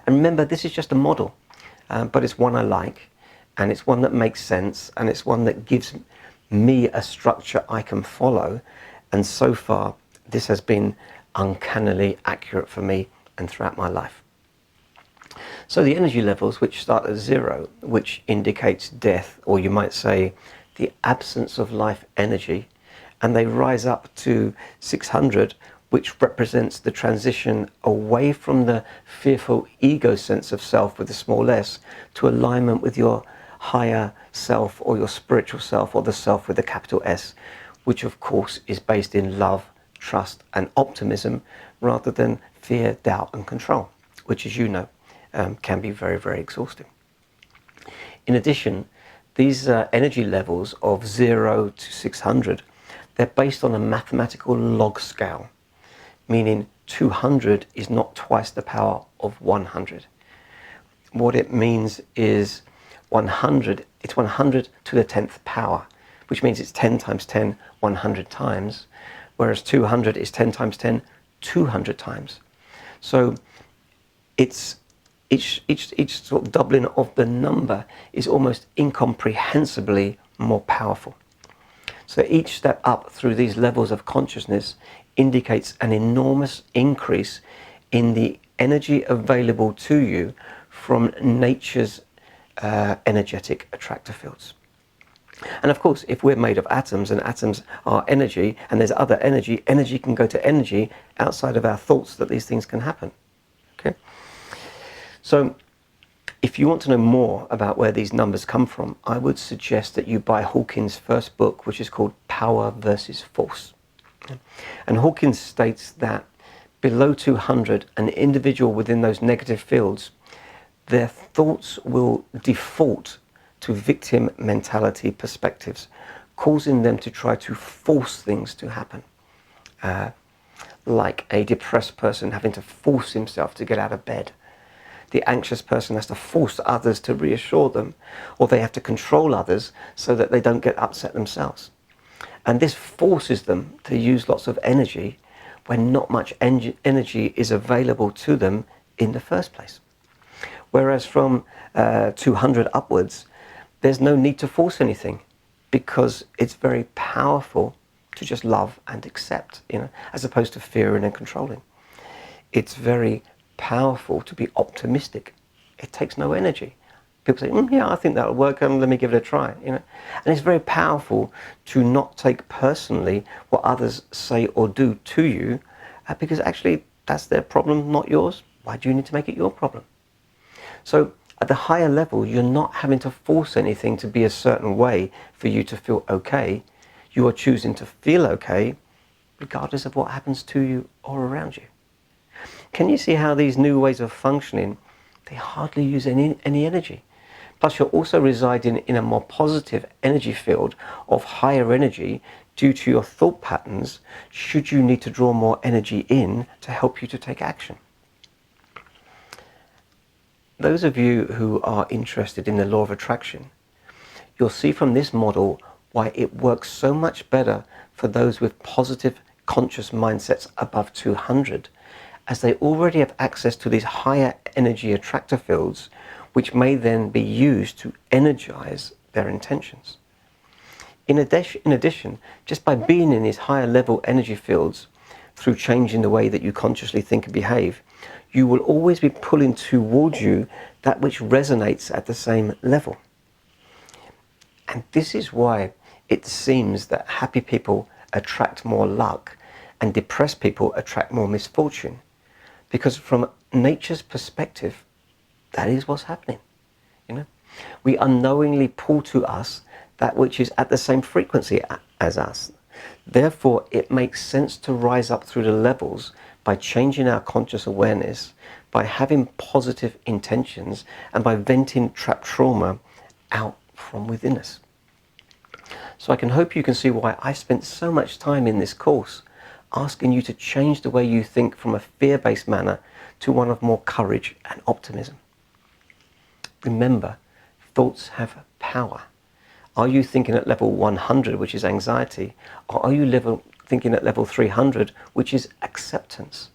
And remember, this is just a model, but it's one I like, and it's one that makes sense, and it's one that gives me a structure I can follow. And so far, this has been uncannily accurate for me and throughout my life. So the energy levels, which start at 0, which indicates death, or you might say the absence of life energy, and they rise up to 600, which represents the transition away from the fearful ego sense of self with a small s to alignment with your higher self, or your spiritual self, or the self with a capital S, which of course is based in love, trust and optimism, rather than fear, doubt and control, which, as you know, can be very, very exhausting. In addition, these energy levels of 0 to 600, they're based on a mathematical log scale, meaning 200 is not twice the power of 100. What it means is 100, it's 100 to the 10th power, which means it's 10 times 10, 100 times, whereas 200 is 10 times 10, 200 times. So it's each sort of doubling of the number is almost incomprehensibly more powerful. So each step up through these levels of consciousness indicates an enormous increase in the energy available to you from nature's energetic attractor fields. And of course, if we're made of atoms, and atoms are energy, and there's other energy, energy can go to energy outside of our thoughts that these things can happen. Okay? So if you want to know more about where these numbers come from, I would suggest that you buy Hawkins' first book, which is called Power versus Force. And Hawkins states that below 200, an individual within those negative fields, their thoughts will default to victim mentality perspectives, causing them to try to force things to happen. Like a depressed person having to force himself to get out of bed. The anxious person has to force others to reassure them, or they have to control others so that they don't get upset themselves. And this forces them to use lots of energy when not much energy is available to them in the first place. Whereas from 200 upwards, there's no need to force anything, because it's very powerful to just love and accept, as opposed to fearing and controlling. It's very powerful to be optimistic. It takes no energy. People say, yeah, I think that'll work, let me give it a try. And it's very powerful to not take personally what others say or do to you, because actually that's their problem, not yours. Why do you need to make it your problem? So at the higher level, you're not having to force anything to be a certain way for you to feel okay. You are choosing to feel okay regardless of what happens to you or around you. Can you see how these new ways of functioning, they hardly use any energy? Plus, you're also residing in a more positive energy field of higher energy due to your thought patterns, should you need to draw more energy in to help you to take action. Those of you who are interested in the law of attraction, you'll see from this model why it works so much better for those with positive conscious mindsets above 200, as they already have access to these higher energy attractor fields, which may then be used to energize their intentions. In addition, just by being in these higher level energy fields, through changing the way that you consciously think and behave, you will always be pulling towards you that which resonates at the same level. And this is why it seems that happy people attract more luck and depressed people attract more misfortune. Because from nature's perspective, that is what's happening. We unknowingly pull to us that which is at the same frequency as us. Therefore, it makes sense to rise up through the levels by changing our conscious awareness, by having positive intentions, and by venting trapped trauma out from within us. So I can hope you can see why I spent so much time in this course asking you to change the way you think from a fear-based manner to one of more courage and optimism. Remember, thoughts have power. Are you thinking at level 100, which is anxiety, or are you thinking at level 300, which is acceptance?